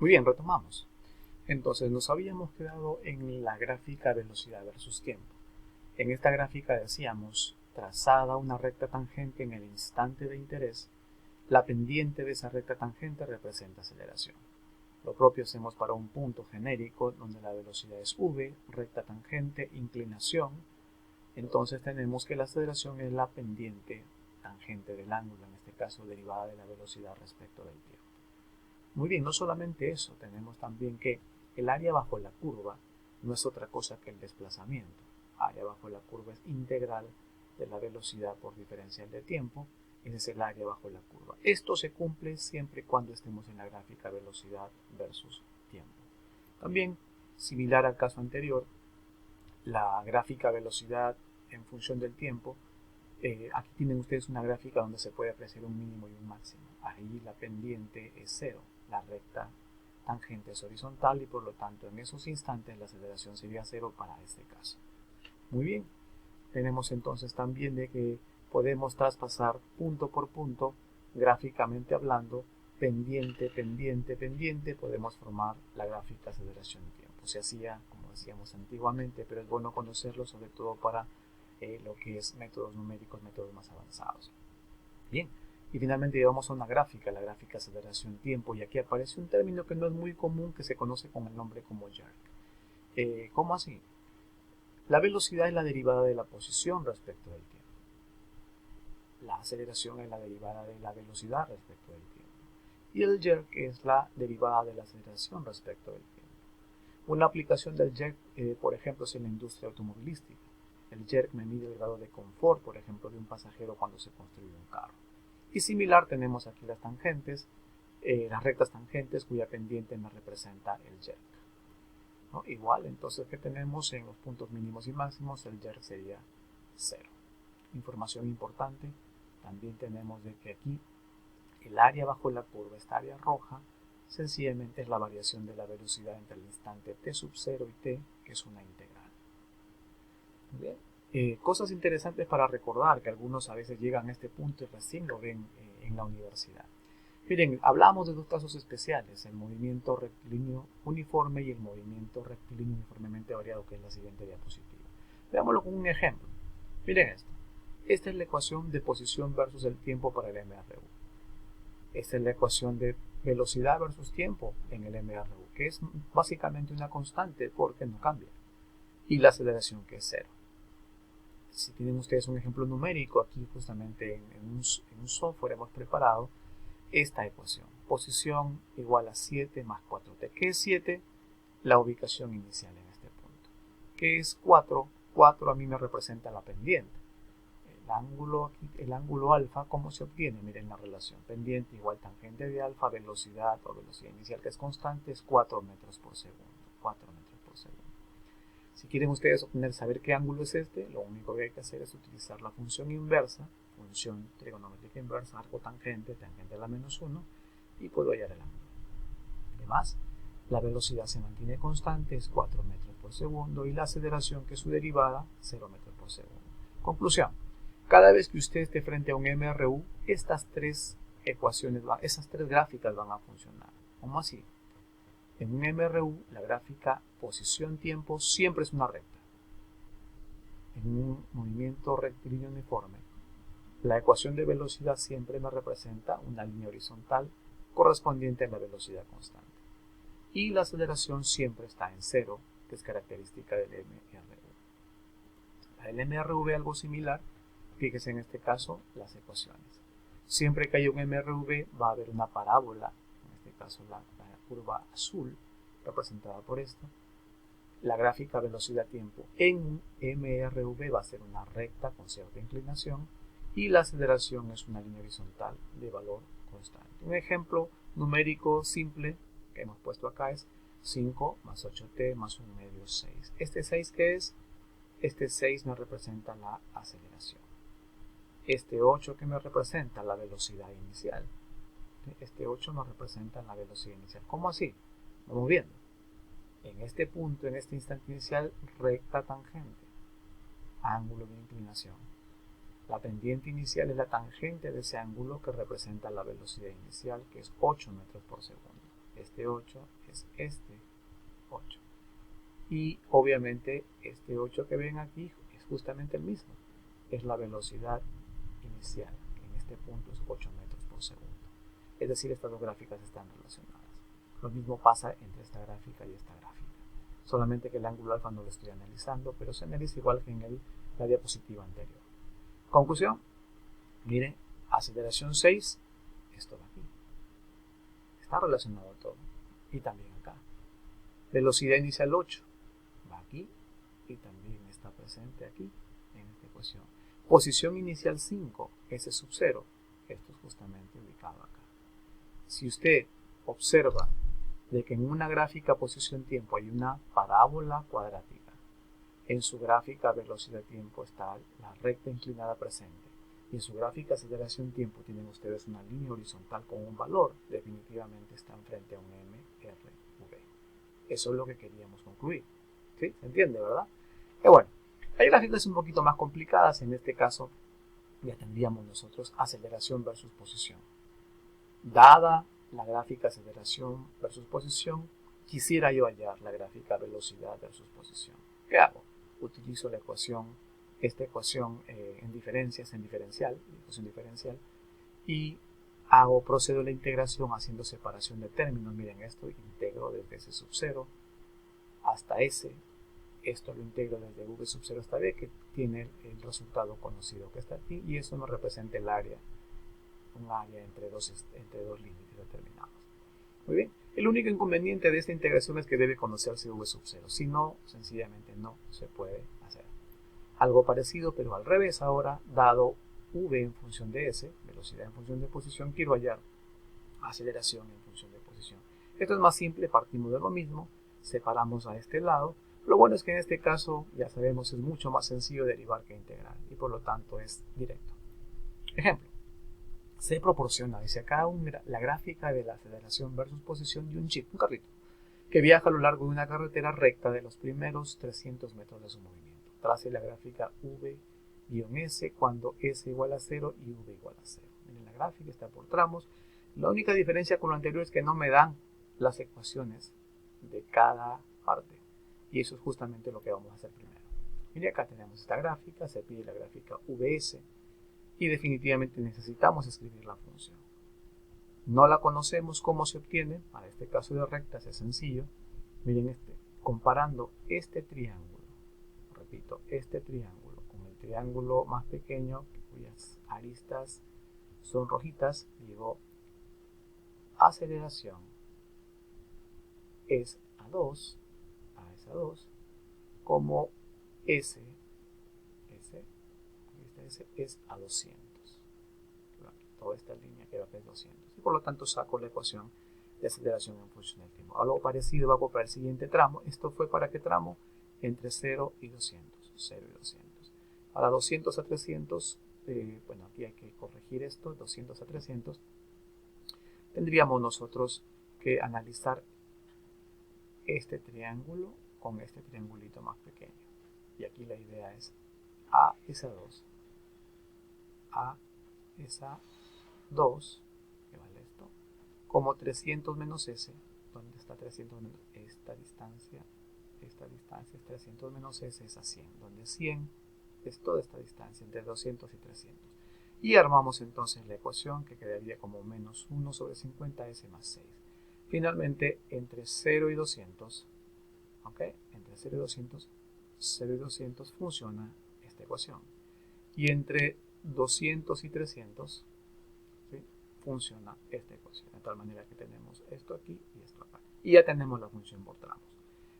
Muy bien, retomamos. Entonces nos habíamos quedado en la gráfica velocidad versus tiempo. En esta gráfica decíamos, trazada una recta tangente en el instante de interés, la pendiente de esa recta tangente representa aceleración. Lo propio hacemos para un punto genérico donde la velocidad es v, recta tangente, inclinación. Entonces tenemos que la aceleración es la pendiente tangente del ángulo, en este caso derivada de la velocidad respecto del tiempo. Muy bien, no solamente eso, tenemos también que el área bajo la curva no es otra cosa que el desplazamiento. Área bajo la curva es integral de la velocidad por diferencial de tiempo, ese es el área bajo la curva. Esto se cumple siempre y cuando estemos en la gráfica velocidad versus tiempo. También, similar al caso anterior, la gráfica velocidad en función del tiempo, aquí tienen ustedes una gráfica donde se puede apreciar un mínimo y un máximo. Ahí la pendiente es cero, la recta tangente es horizontal y por lo tanto en esos instantes la aceleración sería cero para este caso. Muy bien, tenemos entonces también de que podemos traspasar punto por punto, gráficamente hablando, pendiente, pendiente, pendiente, podemos formar la gráfica aceleración-tiempo. Se hacía, como decíamos antiguamente, pero es bueno conocerlo sobre todo para lo que es métodos numéricos, métodos más avanzados. Bien, y finalmente llevamos a una gráfica, la gráfica aceleración-tiempo, y aquí aparece un término que no es muy común, que se conoce con el nombre como jerk. ¿Cómo así? La velocidad es la derivada de la posición respecto del tiempo. La aceleración es la derivada de la velocidad respecto del tiempo. Y el jerk es la derivada de la aceleración respecto del tiempo. Una aplicación del jerk, por ejemplo, es en la industria automovilística. El jerk me mide el grado de confort, por ejemplo, de un pasajero cuando se construye un carro. Y similar tenemos aquí las tangentes, las rectas tangentes cuya pendiente me representa el jerk. ¿No? Igual, entonces, ¿qué tenemos en los puntos mínimos y máximos? El jerk sería 0. Información importante, también tenemos de que aquí el área bajo la curva, esta área roja, sencillamente es la variación de la velocidad entre el instante t sub 0 y t, que es una integral. Bien. Cosas interesantes para recordar, que algunos a veces llegan a este punto y recién lo ven en la universidad. Miren, hablamos de dos casos especiales, el movimiento rectilíneo uniforme y el movimiento rectilíneo uniformemente variado, que es la siguiente diapositiva. Veámoslo con un ejemplo. Miren esto. Esta es la ecuación de posición versus el tiempo para el MRU. Esta es la ecuación de velocidad versus tiempo en el MRU, que es básicamente una constante porque no cambia. Y la aceleración, que es cero. Si tienen ustedes un ejemplo numérico, aquí justamente en un software hemos preparado esta ecuación. Posición igual a 7 más 4t. ¿Qué es 7? La ubicación inicial en este punto. ¿Qué es 4? 4 a mí me representa la pendiente. El ángulo alfa, ¿cómo se obtiene? Miren la relación. Pendiente igual tangente de alfa, velocidad o velocidad inicial que es constante, es 4 metros por segundo. 4 metros por segundo. Si quieren ustedes saber qué ángulo es este, lo único que hay que hacer es utilizar la función inversa, función trigonométrica inversa, arco tangente, tangente a la menos 1, y puedo hallar el ángulo. Además, la velocidad se mantiene constante, es 4 metros por segundo, y la aceleración, que es su derivada, 0 metros por segundo. Conclusión. Cada vez que usted esté frente a un MRU, estas tres esas tres gráficas van a funcionar. ¿Cómo así? En un MRU, la gráfica posición-tiempo siempre es una recta. En un movimiento rectilíneo uniforme, la ecuación de velocidad siempre me representa una línea horizontal correspondiente a la velocidad constante. Y la aceleración siempre está en cero, que es característica del MRU. Para el MRV algo similar, fíjese en este caso las ecuaciones. Siempre que haya un MRV va a haber una parábola, en este caso la curva azul, representada por esto. La gráfica velocidad-tiempo en un MRV va a ser una recta con cierta inclinación y la aceleración es una línea horizontal de valor constante. Un ejemplo numérico simple que hemos puesto acá es 5 más 8t más 1 medio 6. ¿Este 6 qué es? Este 6 me representa la aceleración. Este 8 que me representa la velocidad inicial. Este 8 nos representa la velocidad inicial. ¿Cómo así? Vamos viendo. En este punto, en este instante inicial, recta tangente, ángulo de inclinación. La pendiente inicial es la tangente de ese ángulo que representa la velocidad inicial, que es 8 metros por segundo. este 8 es este 8. Y obviamente este 8 que ven aquí es justamente el mismo. Es la velocidad inicial, que en este punto es 8 metros por segundo. Es decir, estas dos gráficas están relacionadas. Lo mismo pasa entre esta gráfica y esta gráfica. Solamente que el ángulo alfa no lo estoy analizando, pero se analiza igual que en la diapositiva anterior. Conclusión, miren, aceleración 6, esto va aquí. Está relacionado todo. Y también acá. Velocidad inicial 8, va aquí y también está presente aquí en esta ecuación. Posición inicial 5, S sub 0, esto es justamente ubicado acá. Si usted observa de que en una gráfica posición-tiempo hay una parábola cuadrática, en su gráfica velocidad-tiempo está la recta inclinada presente, y en su gráfica aceleración-tiempo tienen ustedes una línea horizontal con un valor, definitivamente están frente a un MRV. Eso es lo que queríamos concluir. ¿Sí? ¿Se entiende, verdad? Y bueno, hay gráficas un poquito más complicadas. En este caso ya tendríamos nosotros aceleración versus posición. Dada la gráfica aceleración versus posición, quisiera yo hallar la gráfica velocidad versus posición. ¿Qué hago? Utilizo la ecuación, esta ecuación en diferencial, y procedo a la integración haciendo separación de términos. Miren esto, integro desde S sub 0 hasta S. Esto lo integro desde V sub 0 hasta B, que tiene el resultado conocido que está aquí, y eso nos representa el área, un área entre dos límites determinados. Muy bien. El único inconveniente de esta integración es que debe conocerse V sub 0. Si no, sencillamente no se puede hacer. Algo parecido, pero al revés ahora, dado V en función de S, velocidad en función de posición, quiero hallar aceleración en función de posición. Esto es más simple, partimos de lo mismo, separamos a este lado. Lo bueno es que en este caso, ya sabemos, es mucho más sencillo derivar que integrar, y por lo tanto es directo. Ejemplo. Se proporciona, dice acá, la gráfica de la aceleración versus posición de un jeep, un carrito, que viaja a lo largo de una carretera recta de los primeros 300 metros de su movimiento. Trace la gráfica V-S cuando S igual a 0 y V igual a 0. Miren, la gráfica está por tramos. La única diferencia con lo anterior es que no me dan las ecuaciones de cada parte. Y eso es justamente lo que vamos a hacer primero. Miren, acá tenemos esta gráfica, se pide la gráfica VS. Y definitivamente necesitamos escribir la función. No la conocemos, ¿cómo se obtiene? Para este caso de rectas es sencillo. Miren, comparando este triángulo, repito, este triángulo con el triángulo más pequeño, cuyas aristas son rojitas, digo, aceleración es a 2, como S es a 200. Toda esta línea que va a 200. Y por lo tanto saco la ecuación de aceleración en función del tiempo. Algo parecido va a para el siguiente tramo. Esto fue para qué tramo? Entre 0 y 200. 0 y 200. Para 200 a 300, bueno, aquí hay que corregir esto. 200 a 300. Tendríamos nosotros que analizar este triángulo con este triangulito más pequeño. Y aquí la idea es A es a 2. A es a 2, que vale esto, como 300 menos S, ¿dónde está 300 menos? Esta distancia es 300 menos S es a 100, donde 100 es toda esta distancia, entre 200 y 300. Y armamos entonces la ecuación que quedaría como menos 1 sobre 50S más 6. Finalmente, entre 0 y 200, ¿ok? Entre 0 y 200 funciona esta ecuación. Y entre 200 y 300, ¿sí? Funciona esta ecuación, de tal manera que tenemos esto aquí y esto acá. Y ya tenemos la función por tramos.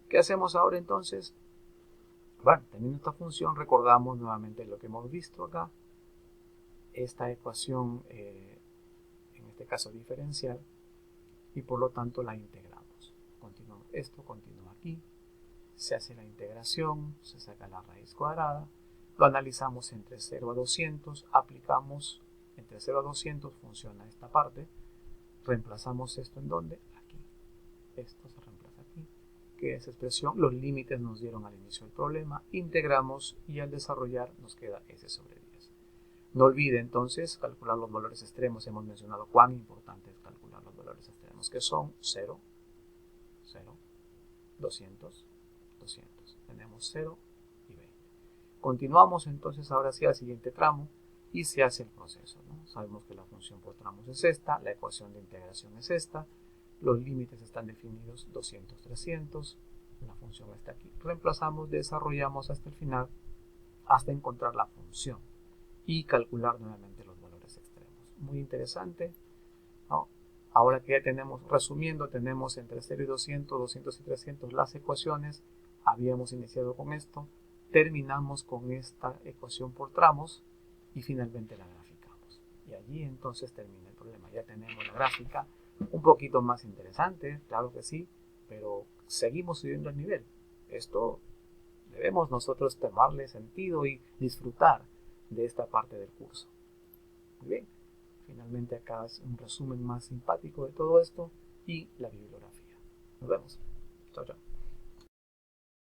¿Qué hacemos ahora entonces? Bueno, teniendo esta función, recordamos nuevamente lo que hemos visto acá. Esta ecuación, en este caso diferencial, y por lo tanto la integramos. Esto continúa aquí, se hace la integración, se saca la raíz cuadrada. Lo analizamos entre 0 a 200, aplicamos entre 0 a 200, funciona esta parte, reemplazamos esto en ¿dónde? Aquí. Esto se reemplaza aquí, que es expresión, los límites nos dieron al inicio del problema, integramos y al desarrollar nos queda S sobre 10. No olvide entonces calcular los valores extremos, hemos mencionado cuán importante es calcular los valores extremos. sabemos que son 0, 0, 200, 200. Tenemos 0 y 20. Continuamos entonces ahora sí al siguiente tramo y se hace el proceso, ¿no? Sabemos que la función por tramos es esta, la ecuación de integración es esta, los límites están definidos 200, 300, la función está aquí. Reemplazamos, desarrollamos hasta el final, hasta encontrar la función y calcular nuevamente los valores extremos. Muy interesante, ¿no? Ahora que ya tenemos, resumiendo, tenemos entre 0 y 200, 200 y 300 las ecuaciones. Habíamos iniciado con esto, terminamos con esta ecuación por tramos y finalmente la graficamos. Y allí entonces termina el problema. Ya tenemos la gráfica un poquito más interesante, claro que sí, pero seguimos subiendo el nivel. Esto debemos nosotros tomarle sentido y disfrutar de esta parte del curso. Muy bien, finalmente acá es un resumen más simpático de todo esto y la bibliografía. Nos vemos. Chao, chao.